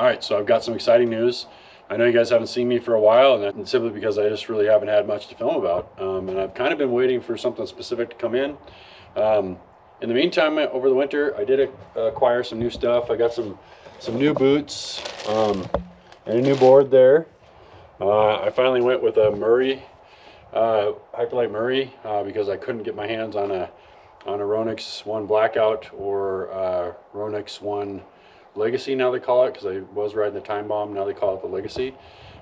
All right, so I've got some exciting news. I know you guys haven't seen me for a while, and that's simply because I just really haven't had much to film about. And I've kind of been waiting for something specific to come in. In the meantime, over the winter, I did acquire some new stuff. I got some new boots and a new board there. I finally went with a Murray, Hyperlite Murray, because I couldn't get my hands on a Ronix 1 Blackout or Ronix 1 Legacy, now they call it, because I was riding the Time Bomb, now they call it the Legacy.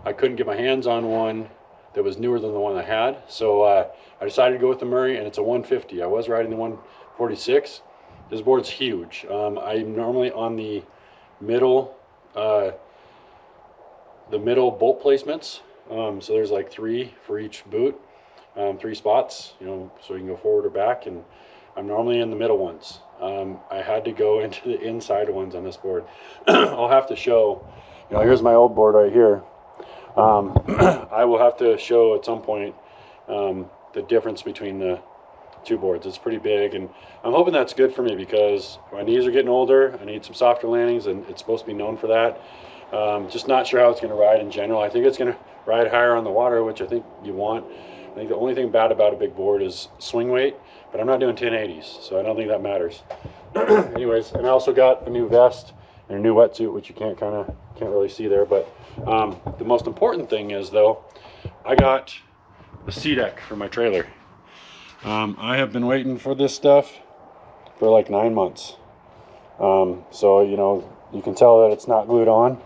I couldn't get my hands on one that was newer than the one I had, so I decided to go with the Murray, and it's a 150. I was riding the 146. This board's huge. I'm normally on the middle bolt placements, so there's like 3 for each boot, 3 spots, you know, so you can go forward or back, and I'm normally in the middle ones. I had to go into the inside ones on this board. I'll have to show, you know, here's my old board right here. I will have to show at some point the difference between the 2 boards. It's pretty big, and I'm hoping that's good for me because my knees are getting older. I need some softer landings, and it's supposed to be known for that. Just not sure how it's going to ride in general. I think it's going to ride higher on the water, which I think you want. I think the only thing bad about a big board is swing weight, but I'm not doing 1080s, so I don't think that matters. Anyways, and I also got a new vest and a new wetsuit, which you can't really see there. But the most important thing is, though, I got the SeaDek for my trailer. I have been waiting for this stuff for like 9 months. So, you know, you can tell that it's not glued on.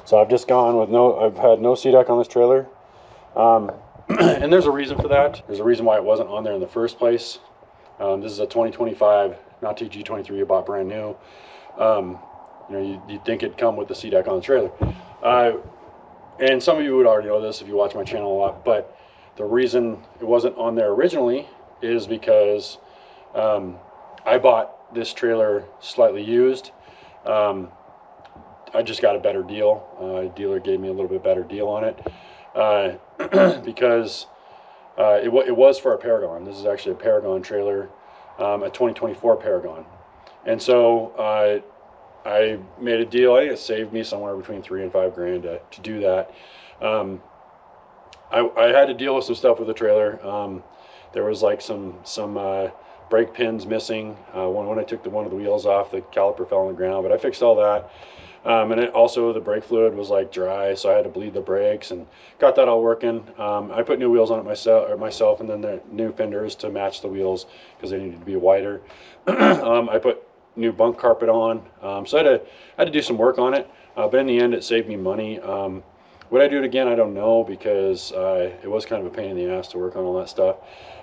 So I've just gone with I've had no SeaDek on this trailer. And there's a reason for that. There's a reason why it wasn't on there in the first place. This is a 2025 Nautique G23 I bought brand new. You know, you'd think it'd come with the SeaDek on the trailer. And some of you would already know this if you watch my channel a lot, but the reason it wasn't on there originally is because I bought this trailer slightly used. I just got a better deal. A dealer gave me a little bit better deal on it. Because it was for a Paragon. This is actually a Paragon trailer, a 2024 Paragon. And so I made a deal. I think it saved me somewhere between $3 and $5 grand to do that. I had to deal with some stuff with the trailer. There was like some brake pins missing. When I took one of the wheels off, the caliper fell on the ground, but I fixed all that. And also the brake fluid was like dry, so I had to bleed the brakes and got that all working. I put new wheels on it myself, and then the new fenders to match the wheels because they needed to be wider. I put new bunk carpet on, so I had to do some work on it, but in the end it saved me money. Would I do it again? I don't know, because it was kind of a pain in the ass to work on all that stuff,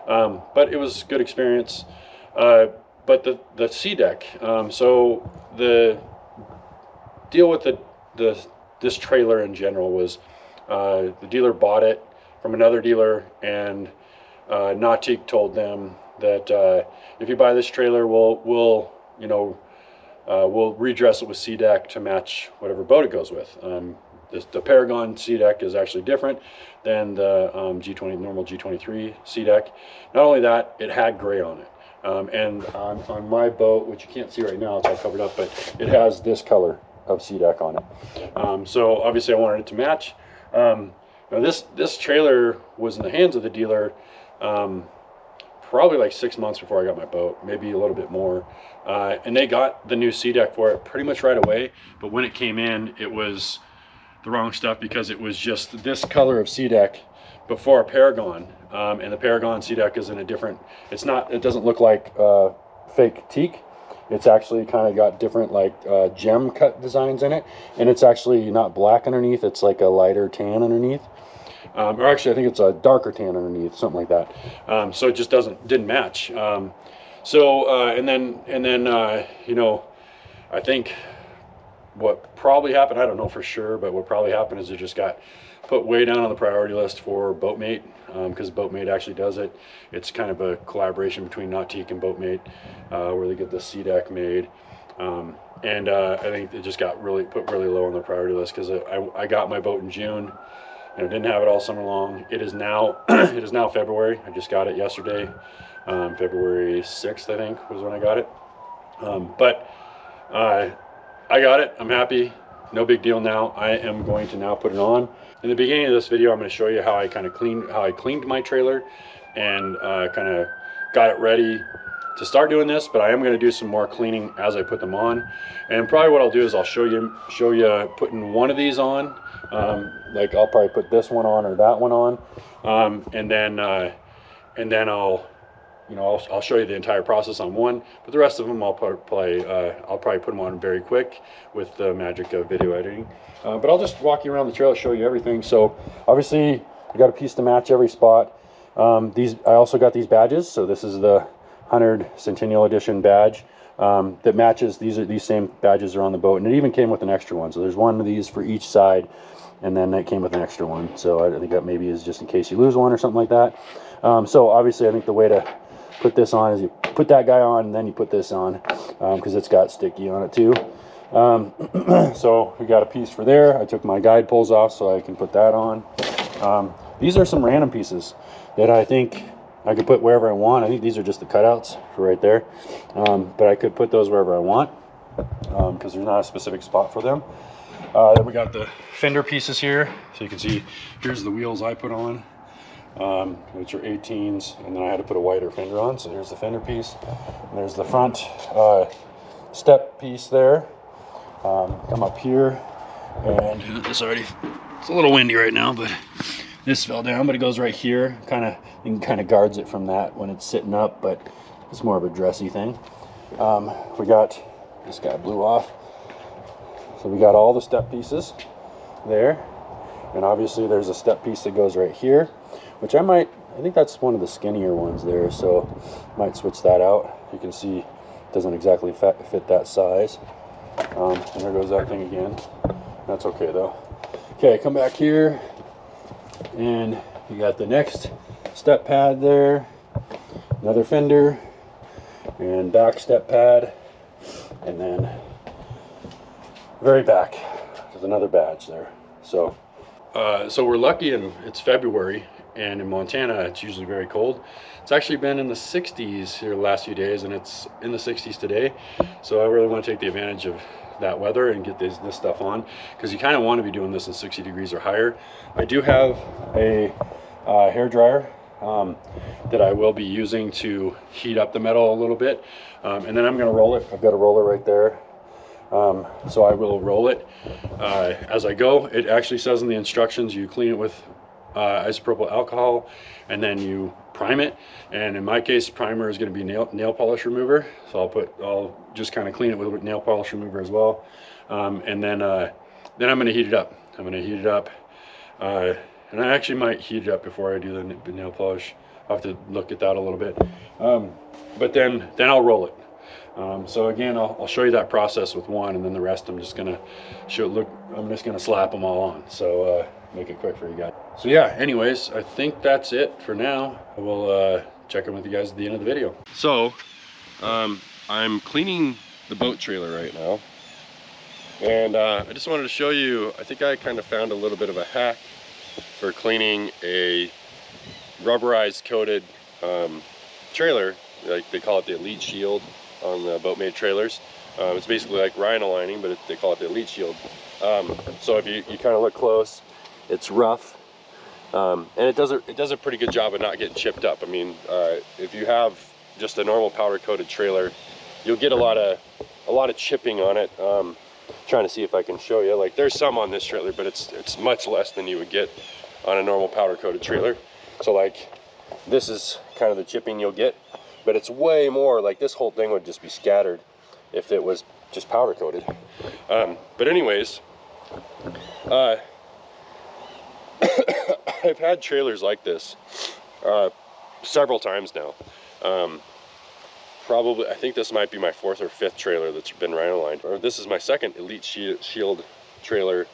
but it was a good experience. But the SeaDek, so the deal with this trailer in general was the dealer bought it from another dealer, and Nautique told them that if you buy this trailer, we'll redress it with SeaDek to match whatever boat it goes with. The Paragon SeaDek is actually different than the normal G23 SeaDek. Not only that, it had gray on it. And on my boat, which you can't see right now, it's all covered up, but it has this color of SeaDek on it. So obviously I wanted it to match. Now this trailer was in the hands of the dealer probably like 6 months before I got my boat, maybe a little bit more. And they got the new SeaDek for it pretty much right away, but when it came in, it was the wrong stuff because it was just this color of SeaDek before a Paragon. And the Paragon SeaDek is in a different, it doesn't look like fake teak. It's actually kind of got different like gem cut designs in it, and it's actually not black underneath, it's like a lighter tan underneath, or actually I think it's a darker tan underneath, something like that. So it just didn't match. And then you know, I think what probably happened, I don't know for sure, but what probably happened is it just got put way down on the priority list for Boatmate, because Boatmate actually does it. It's kind of a collaboration between Nautique and Boatmate, where they get the SeaDek made. I think it just got put really low on the priority list because I got my boat in June and I didn't have it all summer long. It is now February. I just got it yesterday. February 6th, I think, was when I got it. I got it. I'm happy. no big deal now. I am going to now put it on. In the beginning of this video, I'm going to show you how I cleaned my trailer and kind of got it ready to start doing this, but I am going to do some more cleaning as I put them on. And probably what I'll do is I'll show you putting one of these on. Like I'll probably put this one on or that one on, and then I'll show you the entire process on one, but the rest of them I'll probably put them on very quick with the magic of video editing. But I'll just walk you around the trailer, show you everything. So obviously I got a piece to match every spot. I also got these badges. So this is the 100 Centennial Edition badge that matches. These same badges are on the boat, and it even came with an extra one. So there's one of these for each side, and then it came with an extra one. So I think that maybe is just in case you lose one or something like that. So obviously I think the way to put this on is you put that guy on and then you put this on, because it's got sticky on it too. So we got a piece for there. I took my guide poles off so I can put that on. These are some random pieces that I think I could put wherever I want. I think these are just the cutouts for right there, but I could put those wherever I want, because there's not a specific spot for them. Then we got the fender pieces here, so you can see here's the wheels I put on, which are 18s, and then I had to put a wider fender on. So here's the fender piece, and there's the front step piece there. Come up here, and it's a little windy right now, but this fell down, but it goes right here. You can guards it from that when it's sitting up, but it's more of a dressy thing. We got, this guy blew off, so we got all the step pieces there, and obviously there's a step piece that goes right here, which I think that's one of the skinnier ones there, so might switch that out. You can see it doesn't exactly fit that size. And there goes that thing again. That's okay though. Okay, come back here, and you got the next step pad there, another fender, and back step pad, and then very back there's another badge there. So we're lucky, and it's February, and in Montana it's usually very cold. It's actually been in the 60s here the last few days, and it's in the 60s today. So I really want to take the advantage of that weather and get this stuff on, because you kind of want to be doing this in 60 degrees or higher. I do have a hair dryer that I will be using to heat up the metal a little bit, and then I'm going to roll it. I've got a roller right there, so I will roll it as I go. It actually says in the instructions you clean it with isopropyl alcohol, and then you prime it. And in my case, primer is going to be nail polish remover, so I'll just kind of clean it with nail polish remover as well. And then I'm going to heat it up. And I actually might heat it up before I do the nail polish. I'll have to look at that a little bit, but then I'll roll it. So again, I'll show you that process with one, and then the rest I'm just gonna I'm just gonna slap them all on, so make it quick for you guys. So yeah, anyways, I think that's it for now. I will check in with you guys at the end of the video. So I'm cleaning the boat trailer right now, and I just wanted to show you, I think I kind of found a little bit of a hack for cleaning a rubberized coated trailer. Like they call it the Elite Shield on the boat made trailers. It's basically like rhino lining, but they call it the Elite Shield. So if you kind of look close, it's rough, and it does a pretty good job of not getting chipped up. I mean, if you have just a normal powder coated trailer, you'll get a lot of chipping on it. Trying to see if I can show you. Like there's some on this trailer, but it's much less than you would get on a normal powder coated trailer. So like this is kind of the chipping you'll get, but it's way more. Like this whole thing would just be scattered if it was just powder coated. But anyways, I've had trailers like this several times now. Probably, I think this might be my 4th or 5th trailer that's been rhino lined. Or this is my 2nd Elite Shield trailer,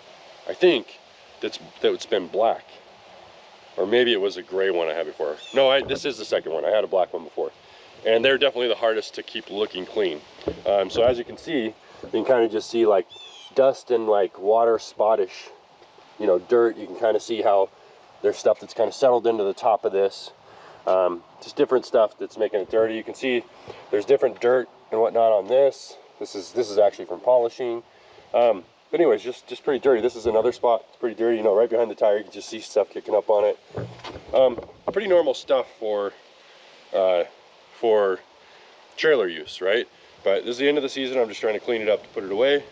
I think, that's been black. Or maybe it was a gray one I had before. No, this is the 2nd one. I had a black one before. And they're definitely the hardest to keep looking clean. So as you can see, you can kind of just see like dust and like water spottish, you know, dirt. You can kind of see how there's stuff that's kind of settled into the top of this. Just different stuff that's making it dirty. You can see there's different dirt and whatnot on this. This is actually from polishing. But anyways, just pretty dirty. This is another spot. It's pretty dirty, you know, right behind the tire. You can just see stuff kicking up on it. Pretty normal stuff for trailer use, right? But this is the end of the season. I'm just trying to clean it up to put it away.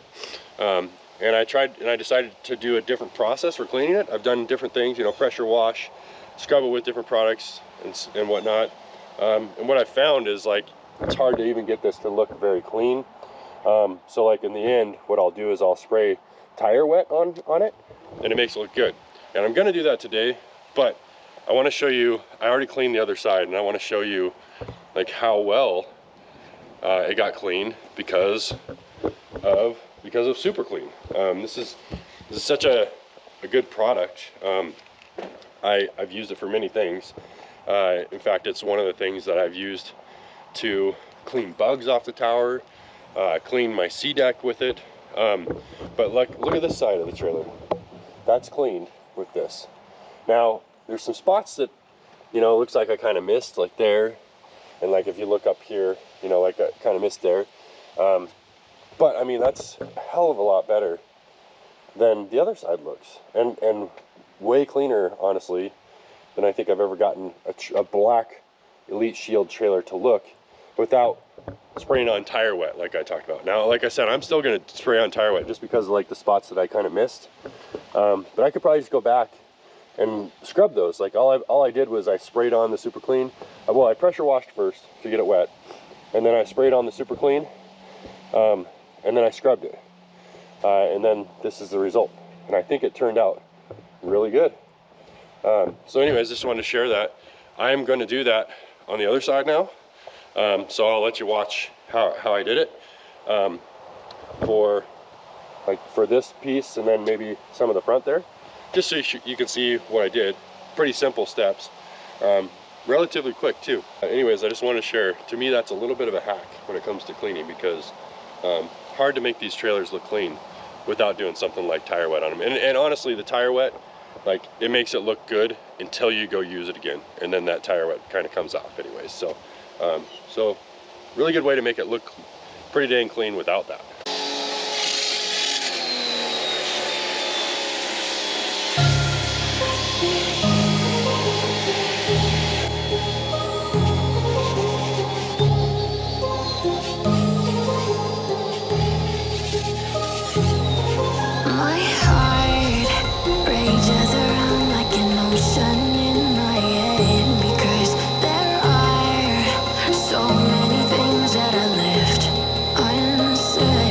And I decided to do a different process for cleaning it. I've done different things, you know, pressure wash, scrub it with different products and whatnot. And what I found is, like, it's hard to even get this to look very clean. So like in the end, what I'll do is I'll spray tire wet on it, and it makes it look good. And I'm gonna do that today, but I wanna show you, I already cleaned the other side, and I wanna show you like how well it got clean because of Super Clean. This is such a good product. I've used it for many things. In fact, it's one of the things that I've used to clean bugs off the tower, clean my SeaDek with it. But look at this side of the trailer. That's cleaned with this. Now, there's some spots that, you know, it looks like I kind of missed, like there. And like if you look up here, you know, like I kind of missed there. But I mean, that's a hell of a lot better than the other side looks. And way cleaner, honestly, than I think I've ever gotten a black Elite Shield trailer to look without spraying on tire wet like I talked about. Now, like I said, I'm still gonna spray on tire wet just because of like the spots that I kind of missed. But I could probably just go back and scrub those. Like all I did was I sprayed on the Super Clean. Well, I pressure washed first to get it wet, and then I sprayed on the Super Clean, and then I scrubbed it. And then this is the result. And I think it turned out really good. So anyways, just wanted to share that. I'm going to do that on the other side now. So I'll let you watch how I did it for this piece, and then maybe some of the front there, just so you can see what I did. Pretty simple steps, relatively quick too. Anyways, I just want to share, to me that's a little bit of a hack when it comes to cleaning, because hard to make these trailers look clean without doing something like tire wet on them. And honestly, the tire wet, like, it makes it look good until you go use it again, and then that tire wet kind of comes off anyways. So so really good way to make it look pretty dang clean without that. So many things that I left unsaid.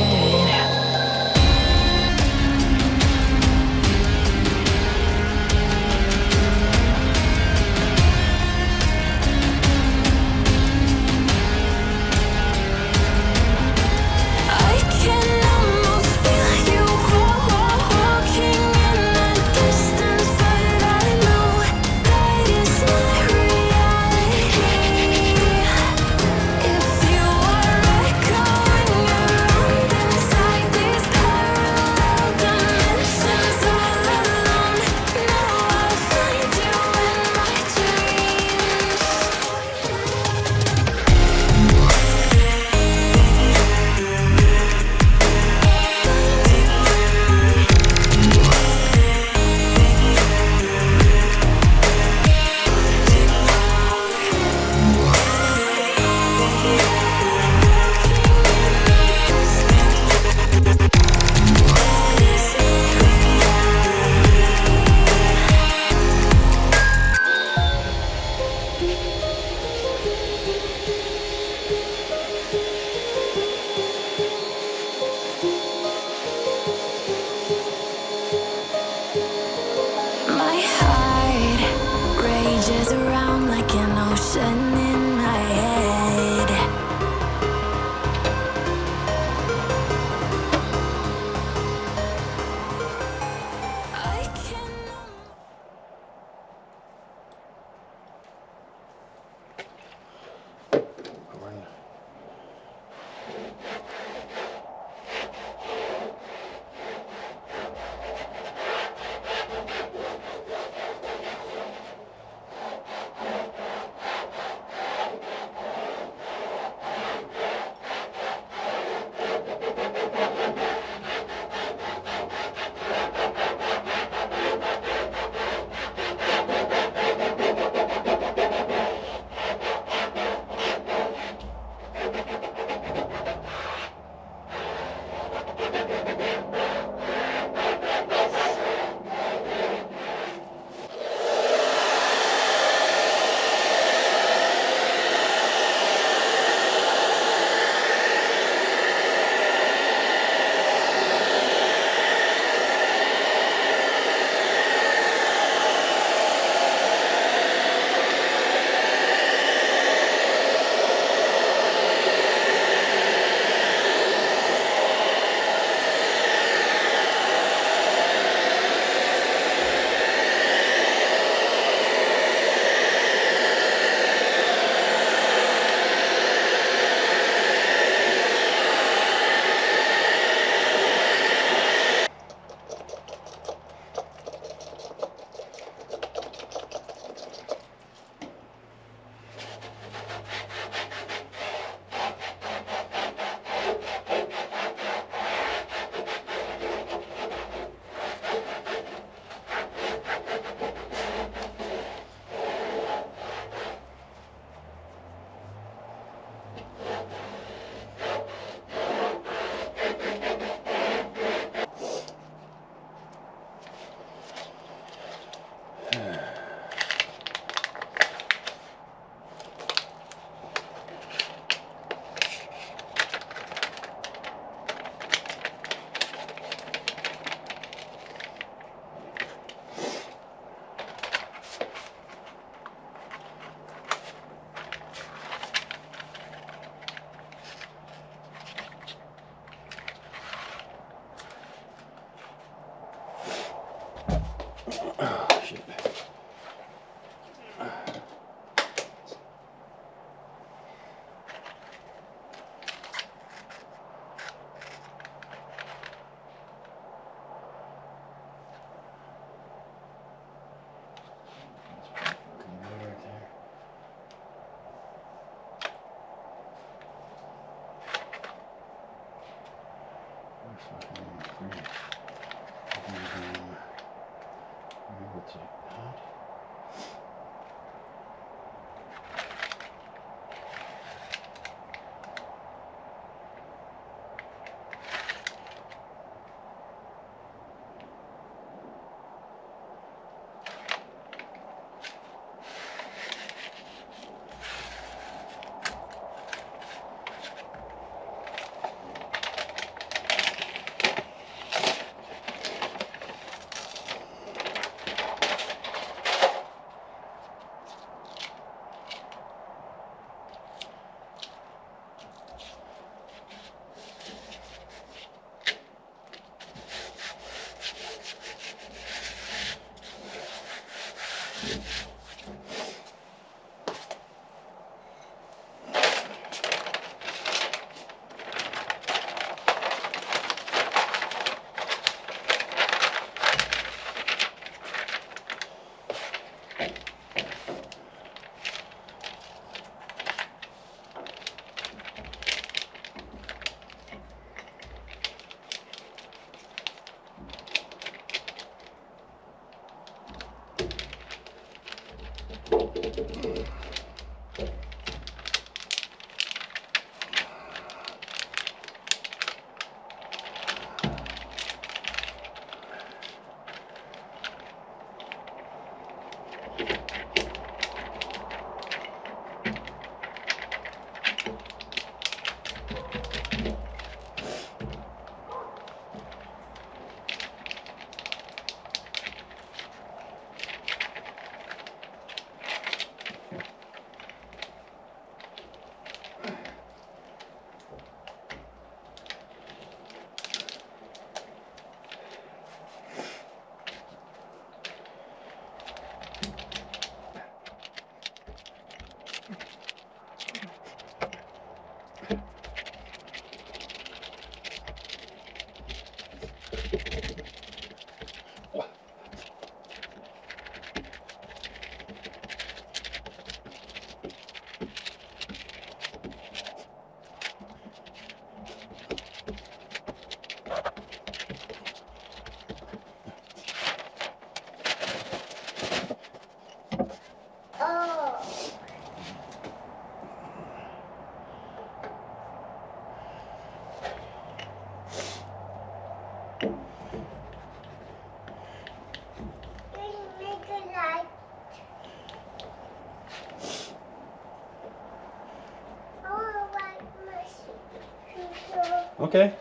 Okay,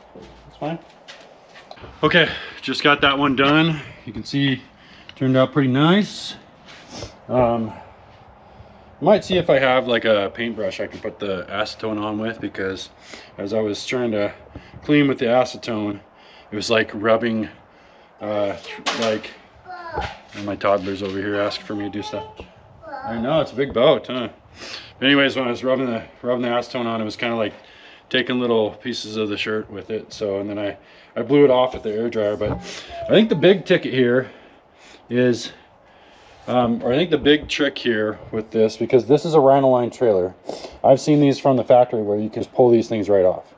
that's fine. Okay, just got that one done. You can see turned out pretty nice. Might see if I have like a paintbrush I can put the acetone on with, because as I was trying to clean with the acetone, it was like rubbing like, and my toddler's over here asking for me to do stuff. I know, it's a big boat, huh? But anyways, when I was rubbing the acetone on, it was kind of like taking little pieces of the shirt with it. So, and then I blew it off with the air dryer. But I think the big ticket here is, or I think the big trick here with this, because this is a Rhino-Line trailer. I've seen these from the factory where you can just pull these things right off.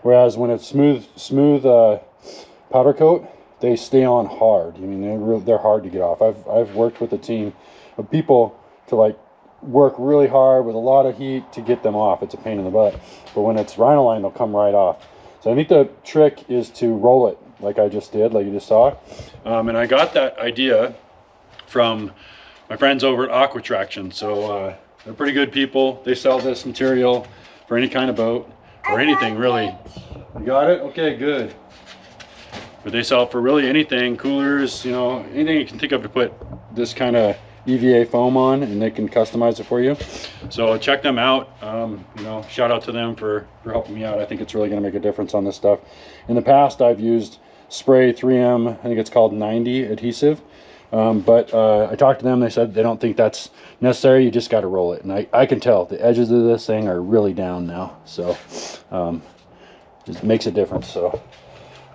Whereas when it's smooth powder coat, they stay on hard. I mean, they're hard to get off. I've worked with a team of people to like work really hard with a lot of heat to get them off. It's a pain in the butt. But when it's Rhino-Line, they'll come right off. So I think the trick is to roll it like I just did, like you just saw. And I got that idea from my friends over at Aqua Traction. So they're pretty good people. They sell this material for any kind of boat or anything really. You got it? Okay, good. But they sell it for really anything, coolers, you know, anything you can think of to put this kind of EVA foam on, and they can customize it for you. So check them out. You know, shout out to them for helping me out. I think it's really going to make a difference on this stuff. In the past, I've used spray 3M, I think it's called 90 adhesive. But I talked to them, they said they don't think that's necessary. You just got to roll it. And I can tell the edges of this thing are really down now. So it makes a difference. So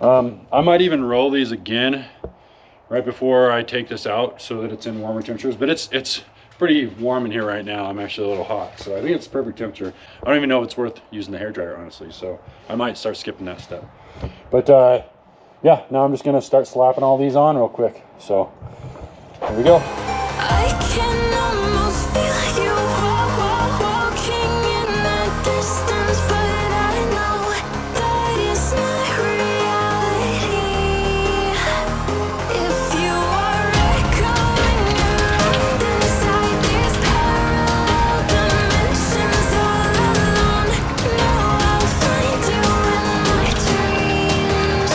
I might even roll these again right before I take this out so that it's in warmer temperatures. But it's pretty warm in here right now. I'm actually a little hot, so I think it's perfect temperature. I don't even know if it's worth using the hairdryer, honestly, so I might start skipping that step. But yeah, now I'm just gonna start slapping all these on real quick. So here we go. I can almost feel you walking in the distance, but I know that is not reality. If you are echoing around inside these parallel dimensions all alone, know I'll find you in my dreams.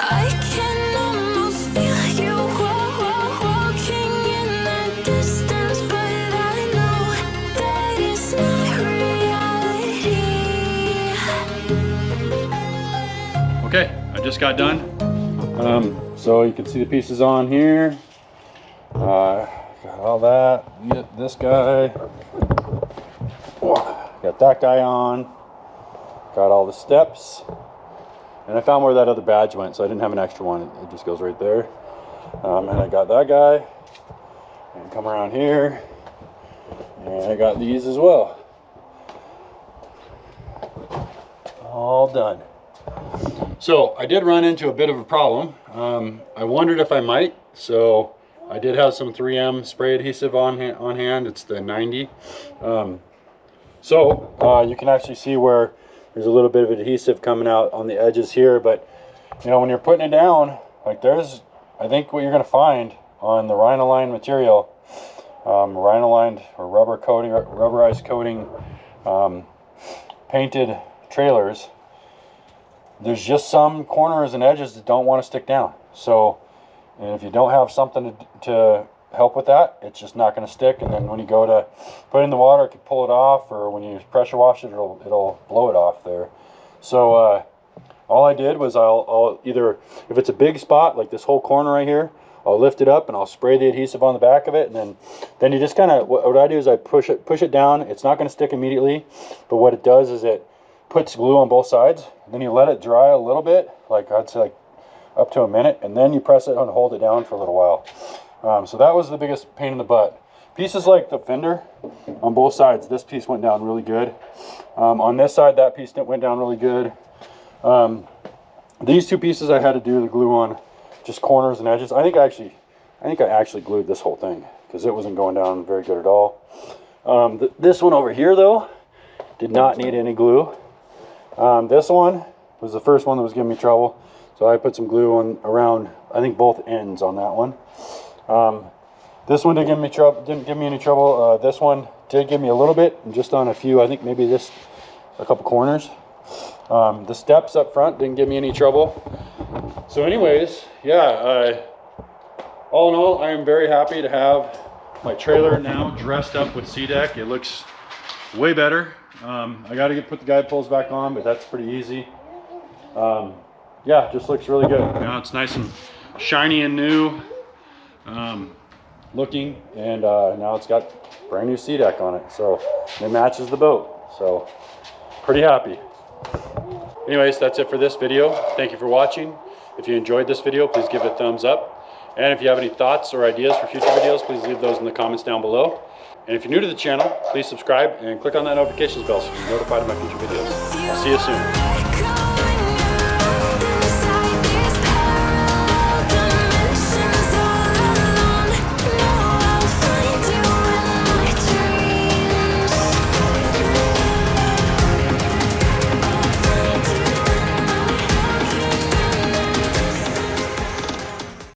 I can almost feel you walking in the distance, but I know that is not reality. Okay, I just got done. So you can see the pieces on here. Got all that. Get this guy. Got that guy on. Got all the steps. And I found where that other badge went, so I didn't have an extra one. It just goes right there. And I got that guy. And come around here. And I got these as well. All done. So I did run into a bit of a problem. I wondered if I might. So I did have some 3M spray adhesive on hand. It's the 90. So you can actually see where there's a little bit of adhesive coming out on the edges here, but you know, when you're putting it down, like I think what you're going to find on the Rhino-Line material, Rhino-Lined or rubberized coating painted trailers, there's just some corners and edges that don't want to stick down. So, and if you don't have something to help with that, it's just not going to stick. And then when you go to put it in the water, it can pull it off, or when you pressure wash it, it'll blow it off there. So all I did was I'll either, if it's a big spot like this whole corner right here, I'll lift it up and I'll spray the adhesive on the back of it, and then you just kind of, what I do is I push it down. It's not going to stick immediately, but what it does is it puts glue on both sides. Then you let it dry a little bit, like I'd say like up to a minute, and then you press it and hold it down for a little while. So that was the biggest pain in the butt. Pieces like the fender on both sides, this piece went down really good. On this side, that piece went down really good. These two pieces I had to do the glue on, just corners and edges. I think I actually glued this whole thing because it wasn't going down very good at all. This one over here though, did not need any glue. This one was the first one that was giving me trouble, so I put some glue on around, I think, both ends on that one. This one didn't give me any trouble. This one did give me a little bit, and just on a few, I think maybe a couple corners. The steps up front didn't give me any trouble. So anyways, yeah, all in all, I am very happy to have my trailer now dressed up with SeaDek. It looks way better. I got to put the guide poles back on, but that's pretty easy. Yeah, it just looks really good. Now it's nice and shiny and new looking, and now it's got brand new SeaDek on it, so it matches the boat. So pretty happy. Anyways, that's it for this video. Thank you for watching. If you enjoyed this video, please give it a thumbs up. And if you have any thoughts or ideas for future videos, please leave those in the comments down below. And if you're new to the channel, please subscribe and click on that notifications bell so you're notified of my future videos. I'll see you soon.